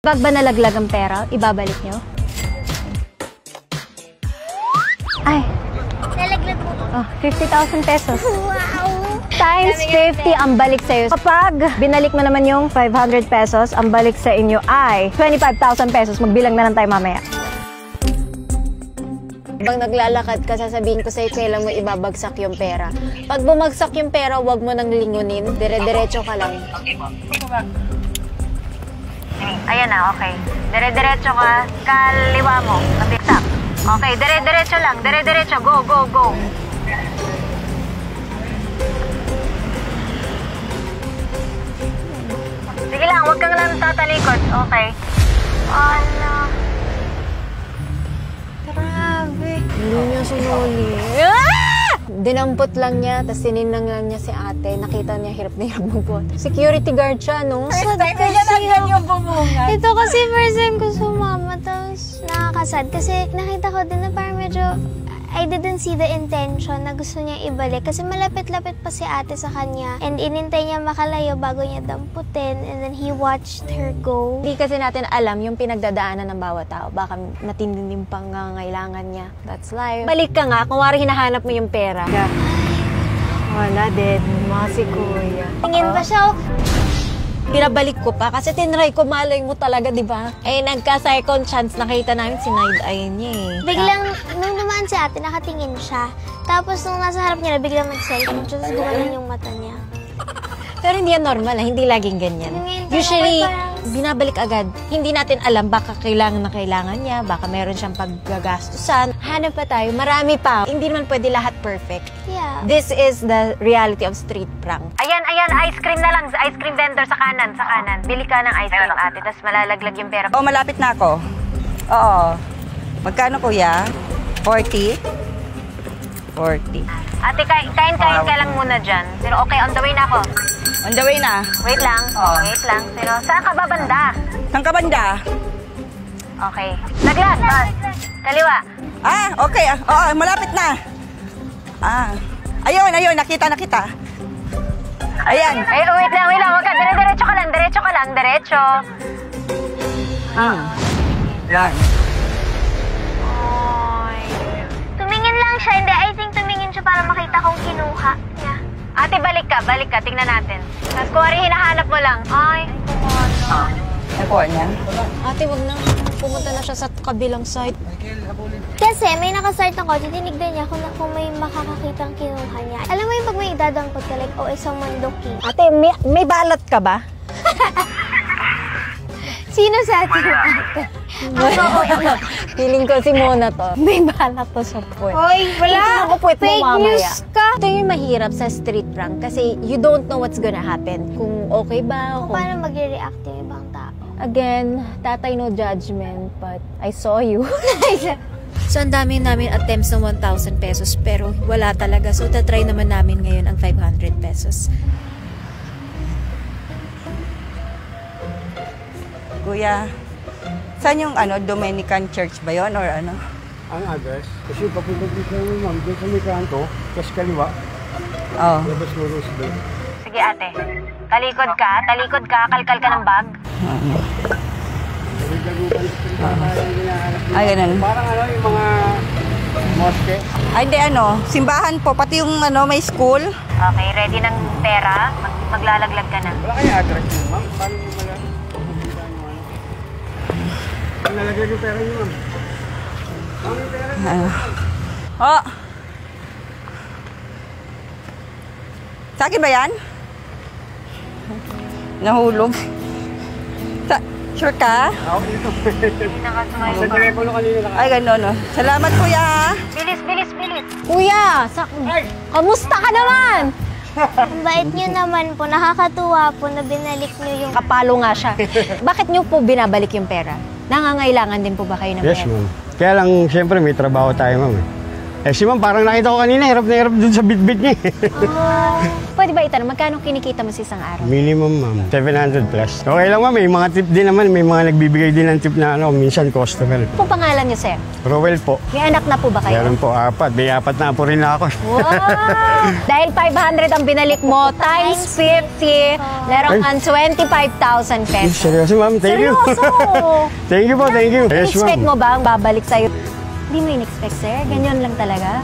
Pag ba nalaglag ang pera, ibabalik nyo? Ay. Nalaglag mo. Oh, 50,000 pesos. Wow! Times 50 ang balik sa'yo. Kapag binalik mo naman yung 500 pesos, ang balik sa inyo ay 25,000 pesos. Magbilang na lang tayo mamaya. Habang naglalakad ka, sasabihin ko sa'yo kailan mo ibabagsak yung pera. Pag bumagsak yung pera, huwag mo nang lingunin. Dire-diretso ka lang. Ayan na, okay. Dire-diretso ka, kaliwa mo, kapiksak. Okay, dire-diretso lang, dire-diretso. Go, go, go. Sige lang, huwag kang lang tatalikod. Okay. Ala. Grabe. Hindi niya sinuli. Ah! Dinampot lang niya, tapos sininang lang niya si ate. Nakita niya hirap na hirap magbuhat. Security guard siya, no? First time ko siya lang yung bumungan. Ito kasi first time ko sumama, tapos nakakasad. Kasi nakita ko din na parang medyo, I didn't see the intention na gusto niya ibalik. Kasi malapit-lapit pa si ate sa kanya. And inintay niya makalayo bago niya damputin. And then he watched her go. Hindi kasi natin alam yung pinagdadaanan ng bawat tao. Baka matinding pangangailangan niya. That's life. Balik ka nga, kung wari hinahanap mo yung pera. Yeah. Wala, dead. Mga si kuya. Tingin pa siya, pinabalik ko pa kasi tinry ko, malay mo talaga, di ba? Eh, nagka-second chance, nakita namin sinide-eye niya eh. Biglang, nung dumaan si ate, nakatingin siya. Tapos nung nasa harap niya, biglang nag-cellphone siya, tapos gumanon yung mata niya. Pero hindi yan normal, hindi laging ganyan. Usually, binabalik agad. Hindi natin alam, baka kailangan na kailangan niya, baka meron siyang paggagastusan. Hanap pa tayo, marami pa. Hindi naman pwede lahat perfect. Yeah. This is the reality of street prank. Ayan, ice cream na lang. Ice cream vendor sa kanan, sa kanan. Bili ka ng ice cream, ate, tapos malalaglag yung pera. Oh, malapit na ako. Oo. Magkano, kuya? 40? 40. Ate, kain ka lang muna dyan. Pero okay, on the way na ako. On the way na. Wait lang. Oh. Wait lang. Pero saan ka ba banda? Saan ka banda? Okay. Laglag. Kaliwa. Ah, okay. Oo, malapit na. Ah. Ayun. Nakita. Ayan. Ay, wait lang. Wag ka. Diretso ka lang. Diretso. Yan. Oy. Tumingin lang siya, hindi. I think tumingin siya para makita kung kinuha niya. Ate, balik ka. Tingnan natin. Tapos kung hinahanap mo lang. Ay, kumano. Nakuha niya? Ate, wag na. Pumunta na siya sa kabilang side. Kasi may nakastart ng kotse, tinignan niya kung may makakakitang kinuha niya. Alam mo yung pag may idadampot ka, like, oh, isang mandoki. Ate, may balat ka ba? Sino sa atin yung ate? Feeling ko si Mona to. May balat to sa puwet. Hoy, wala! Ako puwet mo Fake mamaya. news ka! Ito yung mahirap sa street prank kasi you don't know what's gonna happen. Kung okay ba, Kung paano mag-react yung ibang tao. Again, tatay no judgment, but I saw you. So, ang dami namin attempts ng 1,000 pesos pero wala talaga. So, tatry naman namin ngayon ang 500 pesos. Kuya, saan yung Dominican Church ba yun or ano? Ang address? Kasi papunta dito ma'am, doon sa may kanto, tas kaliwa. Oo. Labas mo Roosevelt. Sige ate, talikod ka, kalkal ka ng bag. Ay, ganun. Parang yung mga mosque. Ay, hindi simbahan po, pati yung may school. Okay, ready ng pera? Maglalaglag ka na. Wala kayong address mo ma'am? Paano mo malaman? Nalagay yung pera niyo, ma'am. Ang pera niyo. Oh. Sa akin ba yan? Nahulog. Sure ka? Ako dito. Sa telepono kanina lang. Ay, gano'n. Salamat, kuya. Bilis. Kuya, kamusta ka naman? Ang bait niyo naman po, nakakatuwa po na binalik niyo yung... Kapalo nga siya. Bakit niyo po binabalik yung pera? Nangangailangan din po ba kayo ng pera? Yes, ma'am. Kaya lang, siyempre, may trabaho tayo, ma'am. Eh si ma'am, parang nakita ko kanina, hirap na hirap dun sa bitbit niya. Pwede ba itanong, magkano kinikita mo sa isang araw? Minimum, ma'am. 700 plus. Okay lang, ma'am. May mga tip din naman. May mga nagbibigay din ng tip na minsan customer. Kung pangalan niyo, sir? Rowell po. May anak na po ba kayo? Meron po, 4. May 4 na po rin ako. Wow! Dahil 500 ang binalik mo, times 50, meron kang 25,000 pesos. Seryoso, ma'am. Thank you. Seryoso! Thank you po, thank you. Yes, In-expect ma'am. mo ba ang babalik sa'yo? Hindi mo in-expect, sir? Ganyan lang talaga?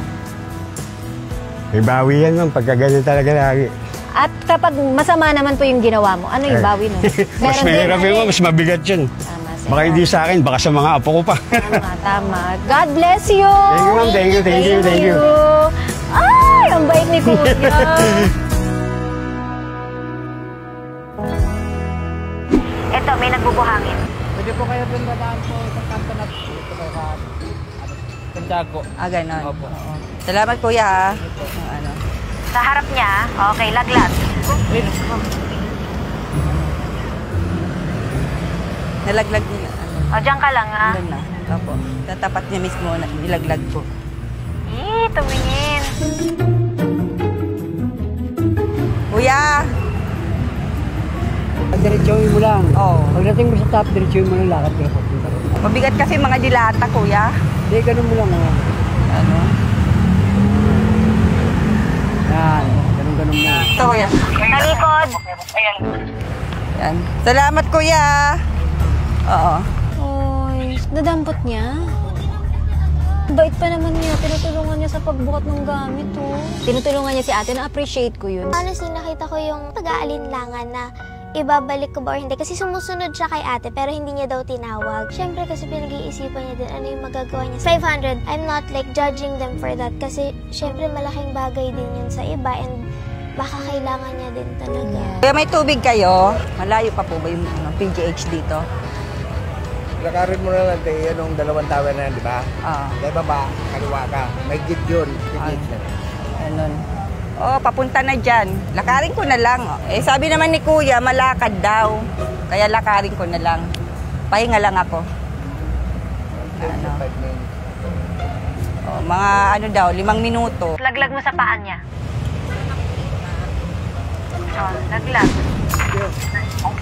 May bawi yan, ma'am. Pagka ganyan talaga lagi. At kapag masama naman po yung ginawa mo, ano yung bawi nun? Mas mahirap yun, ma'am. Mas mabigat yun. Tama, sir. Baka hindi sa akin, baka sa mga apo ko pa. Tama, tama. God bless you! Thank you, ma'am. Thank you, thank you, thank you. Ay, ang bait ni Kuya. Ito, may nagbubuhangin. Pwede po kayo doon dadaan po sa kanto na ito kayo ka Santiago. Ganon. Opo. Oo. Salamat, kuya, ha. Ano. Sa harap niya, okay, laglag. Nalaglag nila. Ano. O, dyan ka lang, ha? Doon na. Opo. Tatapat niya mismo, nilaglag ko. Tumingin. Kuya! Diretsuhin mo lang. Oo. Pagdating mo sa top, diretsuhin mo lang lakad ka po. Mabigat kasi mga dilata, kuya. Hindi, ganun mo lang. Ano? Yan, ganun mo. Ito, kuya. Talikod. Yan. Salamat, kuya. Oo. Oy, nadampot niya. Bait pa naman niya. Tinutulungan niya sa pagbukat ng gamit, oh. Tinutulungan niya si ate. Na-appreciate ko yun. Honestly, nakita ko yung pag-aalinlangan na ibabalik ko ba or hindi. Kasi sumusunod siya kay ate pero hindi niya daw tinawag. Siyempre kasi pinag-iisipan niya din ano yung magagawa niya. 500, I'm not like judging them for that. Kasi siyempre malaking bagay din yun sa iba and baka kailangan niya din talaga. Kuya, may tubig kayo? Malayo pa po ba yung PGH dito? Lakarin mo na lang tayo yung dalawang tower na yan, di ba? Oo. Dahil baba, kaliwa ka. May git yun. Ay. Ganun. Oh, papunta na dyan. Lakarin ko na lang. Eh, sabi naman ni kuya, malakad daw. Kaya lakarin ko na lang. Pahinga lang ako. Ano? Oh, mga ano daw, 5 minuto. Laglag mo sa paan niya. Oh, laglag.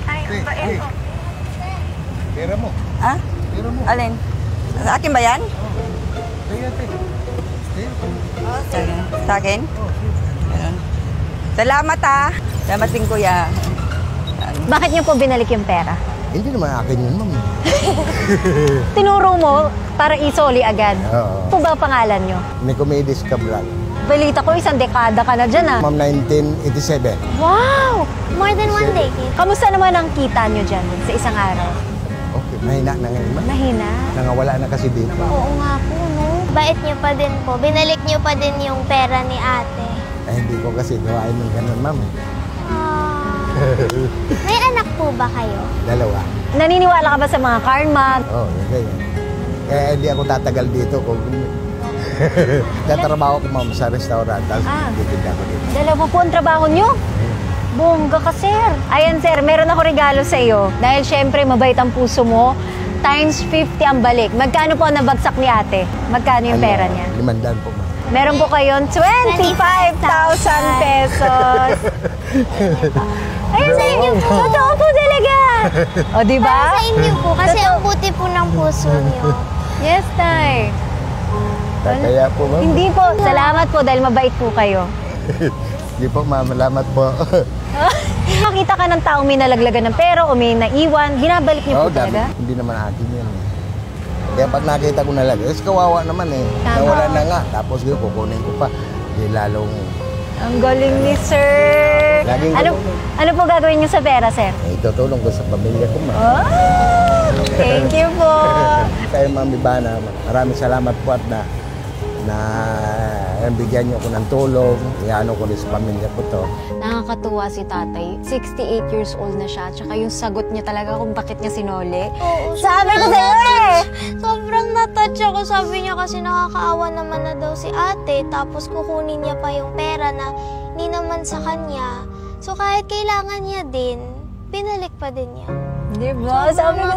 Ay, bait ko. Pera mo. Ha? Pera mo. Alin? Sa akin ba yan? Kaya, Sa akin? Ganun. Salamat, ha. Salamat din, kuya. Bakit niyo po binalik yung pera? Hindi naman akin yun, ma'am. Tinuro mo para isoli agad. Oo. Ano ba pangalan niyo? Nicomedes Cabral. Balita ko, 1 dekada ka na dyan, ah. Ma'am, 1987. Wow! More than one day. Kamusta naman ang kita niyo dyan sa isang araw? Okay, mahina na ngayon, ma'am. Mahina? Nangawala na kasi dito. Oo nga po, no? Bait niyo pa din po. Binalik niyo pa din yung pera ni ate. Eh, hindi ko kasi gawain ng ganun, ma'am. May anak po ba kayo? 2. Naniniwala ka ba sa mga karma? Oo, ganyan. Kaya hindi ako tatagal dito kung tatrabaho ko, ma'am, sa restaurant. Tapos titinda ko dito. 2 po ang trabaho niyo? Bongga ka, sir. Ayan, sir, meron ako regalo sa iyo. Dahil syempre, mabait ang puso mo. Times 50 ang balik. Magkano po ang nabagsak ni ate? Magkano yung pera niya? 500 po, ma'am. Meron po kayon 25,000 pesos. Ayun sa inyo po. Totoo po talaga. O, di ba? Para sa inyo po. Kasi ang buti po ng puso niyo. Yes, Tay. Kaya po, ma'am. Hindi po. Salamat po dahil mabait po kayo. Hindi po, ma'am. Salamat po. Makita ka ng tao may nalaglagan ng pera o may naiwan, binabalik niyo po talaga? Hindi naman akin yan. Kaya pag nakita ko na lang, kawawa naman eh. Tama. Nawala na nga. Tapos yun, kukunin ko pa. Di lalong... Ang galing ni sir. Laging Ano po gagawin niyo sa pera, sir? Itutulong ko sa pamilya ko, ma'am. Oh, thank you po. Kaya, Ma'am Ivana, maraming salamat po at na bigyan niyo ako ng tulong. Iano ko rin sa pamilya ko to. Nakakatuwa si tatay. 68 years old na siya. Tsaka yung sagot niya talaga kung bakit niya sinole. Oo, Sabi ko sa'yo eh! Sobrang natouch ako. Sabi niya kasi nakakaawa naman na daw si ate. Tapos kukunin niya pa yung pera na ni naman sa kanya. So kahit kailangan niya din, binalik pa din niya. Diba? Sabi ko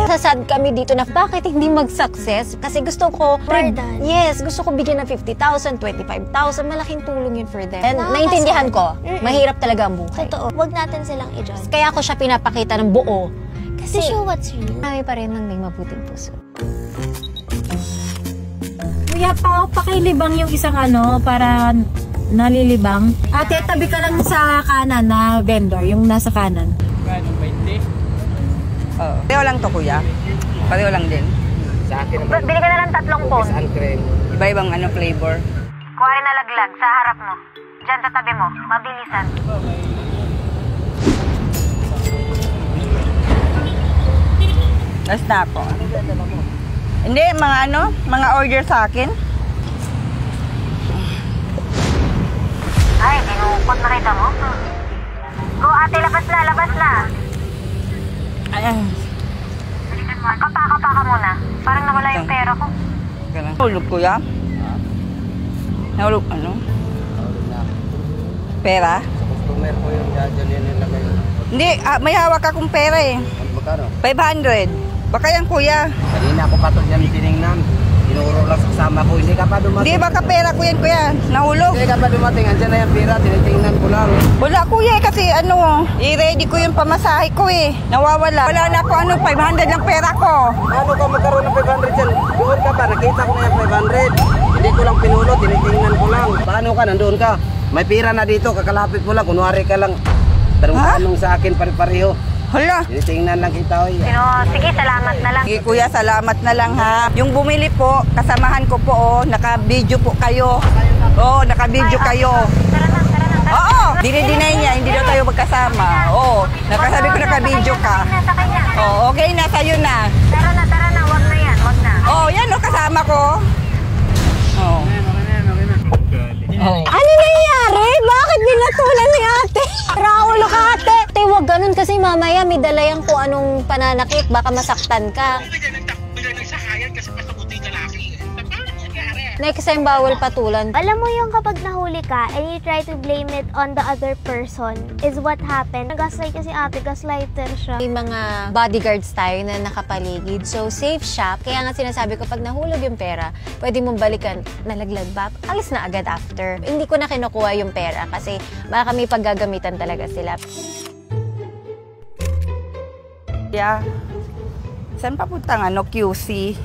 sasad kami dito na bakit hindi mag-success? Kasi gusto ko, Wardan. yes, gusto ko bigyan ng 50,000, 25,000. Malaking tulong yun for them. And naintindihan ko, mahirap talaga ang buhay. Totoo. Huwag natin silang i-judge. Kaya ako siya pinapakita ng buo. To show what's real. Marami pa rin ng may mabuting puso. Kuya, pakilibang yung isang para nalilibang. Ate, tabi ka lang sa kanan na vendor, yung nasa kanan. Ganong 20? Oo. Pareho lang to, kuya. Pareho lang din. Sa akin naman, Bili ka na lang 3 phone. ang cream. Iba-ibang flavor. Kuha rin na laglag sa harap mo. Diyan sa tabi mo. Mabilisan. Last na ako. Hindi, mga order sa akin. Ay, dinukot na kita mo. Go ate, labas na. Ayan. Kapa ka muna. Parang nawala yung pera ko. Nahulog, kuya? Nahulog, Pera? Sa customer ko yung dyan yan nilagay. Hindi, may hawak akong pera eh. Magkano? 500. Baka yan, kuya. Kanina ko pa ito dyan tinignan. Tinuro lang sa kasama ko. Hindi ka pa dumating. Hindi, baka pera ko yan, kuya. Nahulog. Hindi ka pa dumating. Andyan na yung pira. Tinitingnan ko lang. Wala, kuya, kasi i-ready ko yung pamasahe ko eh. Nawawala. Wala na ako, 500 lang pera ko. Ano ka magkaroon ng 500 dyan? Doon ka pa. Nakita ko na yung 500. Hindi ko lang pinulot. Tinitingnan ko lang. Paano ka? Nandoon ka. May pira na dito. Kakalapit mo lang. Kunwari ka lang. Tanong sa akin pare-pareho. Hala. Tinitingnan lang kita. Oy. Sige, salamat na lang. Sige, kuya, salamat na lang ha. Yung bumili po, kasamahan ko po, naka-video po kayo. Oo, naka-video kayo. Tara na. Oo, dinidinay niya, hindi daw tayo magkasama. Oo, nakasabi ko naka-video ka. Sakay na. Oo, okay na, sa'yo na. Tara na. Wag na yan. Oo, yan o, kasama ko. Oo. Oo. Ano nangyayari? Bakit binatulan ni ate? Raulo ka ate. Ate, wag ganun kasi mamaya may dala yan kung anong pananakit. Baka masaktan ka. Next time, bawal patulan. Alam mo yung kapag nahuli ka and you try to blame it on the other person is what happened. Gaslight kasi ate, gaslighter siya. May mga bodyguards tayo na nakapaligid. So, safe siya. Kaya nga sinasabi ko, pag nahulog yung pera, pwede mong balikan. Nalaglag ba? Alis na agad after. Hindi ko na kinukuha yung pera kasi baka may paggagamitan talaga sila. Yeah. Saan papuntang QC?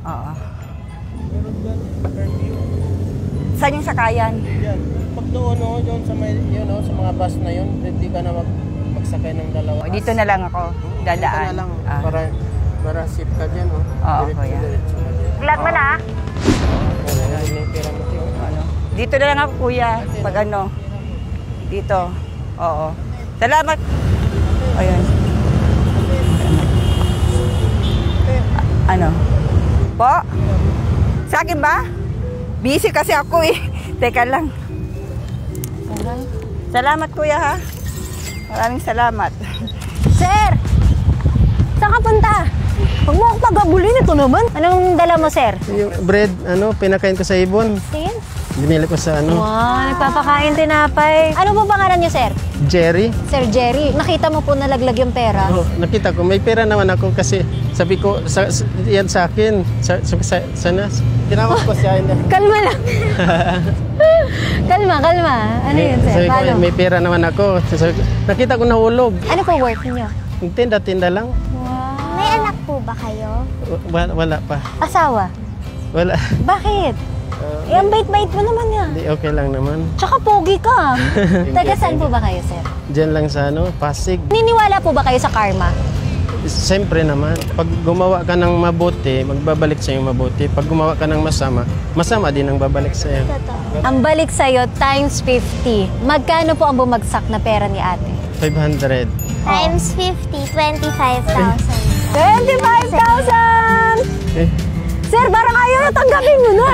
Oo. Saan yung sakayan? Yan. Pag doon, doon sa, sa mga bus na yun, hindi ka na magsakay ng dalawa. Dito na lang ako. Dadaan. Dito na lang. Para safe ka dyan. Oo, kuya. Vlog mo na. Dito na lang ako, kuya. Pag dito. Oo. Salamat. Ayun. Po? Sa akin ba? Busy kasi ako eh. Teka lang. Salamat, kuya, ha? Maraming salamat. Sir! Saan ka punta? Huwag mo akong pagabulin. Ito naman. Anong dala mo, sir? Yung bread, pinakain ko sa ibon. Sige. Binili ko sa Wow, nagpapakain tinapay. Ano po pangalan niyo, sir? Jerry. Sir Jerry, nakita mo po nalaglag yung pera. Oh, nakita ko, may pera naman ako kasi sabi ko, yan sa akin. Sana, tinawag ko siya. Kalma lang. kalma. Ano yun, sir? Sabi ko, may pera naman ako. Nakita ko nahulog. Ano po work niyo? Tinda lang. Wow. May anak po ba kayo? Wala pa. Asawa? Wala. Bakit? Ang bait-bait mo naman yan. Hindi, okay lang naman. Tsaka pogi ka. Taga saan po ba kayo, sir? Diyan lang sa Pasig. Niniwala po ba kayo sa karma? Siyempre naman, pag gumawa ka ng mabuti, magbabalik sa'yo mabuti. Pag gumawa ka ng masama, masama din ang babalik sa'yo. Totoo. Ang balik sa'yo, times 50. Magkano po ang bumagsak na pera ni ate? 500. Times 50, 25,000. 25,000! Eh, Sir, parang ayaw na tanggapin mo na.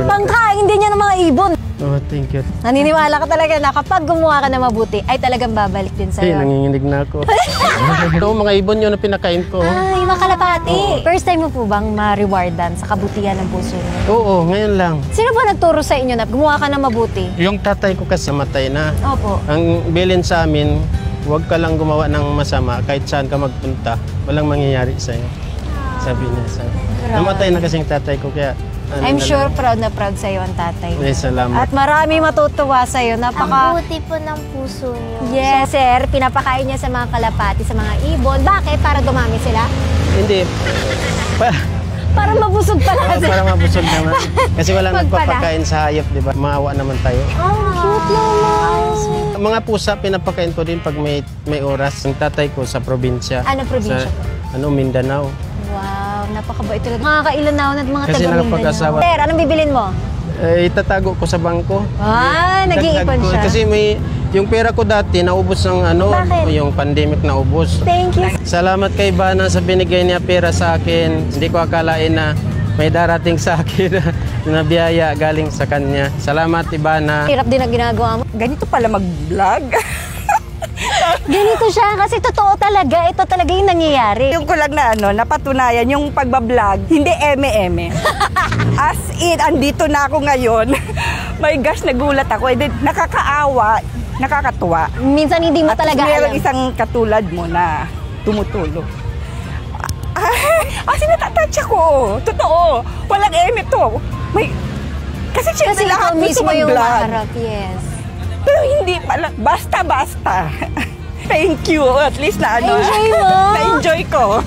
Pangkain din niya ng mga ibon. oh, thank you. Naniniwala ka talaga na kapag gumawa ka na mabuti, ay talagang babalik din Eh, sa'yo. nanginginig na ako. Ito, mga ibon yun na pinakain ko. Ay, makalapati. First time mo po bang ma-rewardan sa kabutihan ng puso niyo? Oo, ngayon lang. Sino po nagturo sa inyo na gumawa ka na mabuti? Yung tatay ko kasi matay na. Opo. Ang bilin sa amin, huwag ka lang gumawa ng masama kahit saan ka magpunta. Walang mangyayari sa'yo. Sabi niya sa'yo. Namatay na kasing tatay ko kaya... I'm sure proud na proud sa'yo ang tatay mo. Salamat. At marami matutuwa sa'yo. Ang buti po ng puso niyo. Yes, sir. Pinapakain niya sa mga kalapati, sa mga ibon. Bakit? Para dumami sila? Hindi. Para mabusog pala. Para mabusog naman. Kasi walang Wag pala. nagpapakain sa hayop, di ba? Maawa naman tayo. Cute naman. Mga pusa, pinapakain ko din pag may oras. Ang tatay ko sa probinsya. Ano probinsya? Mindanao. Wow, napakabait talaga. Mga kailanawon at mga Kasi taga-Mindanao. nakapag-asawa. Sir, anong bibilin mo? Itatago ko sa bangko. Nag-iipon Dagdag ko. siya. Kasi yung pera ko dati, naubos ng Bakit? yung pandemic naubos. Thank you. Salamat kay Ivana sa binigay niya pera sa akin. Hindi ko akalain na may darating sa akin na biyaya galing sa kanya. Salamat, Ivana. Hirap din ang ginagawa mo. Ganito pala mag-vlog. Ganito siya kasi totoo talaga. Ito talaga yung nangyayari. Yung ko lang na napatunayan, yung pagbablog, hindi eme-eme. As in, andito na ako ngayon. My gosh, nagulat ako. And then, nakakaawa, nakakatuwa. Minsan hindi mo talaga meron alam. isang katulad mo na tumutulong. Natatouch ako. Totoo. Walang eme to. Kasi Kasi lahat ikaw gusto mismo yung mag-vlog. maharap. Yes. Pero hindi pala. Basta-basta. Thank you. At least na Enjoy mo. Na-enjoy ko.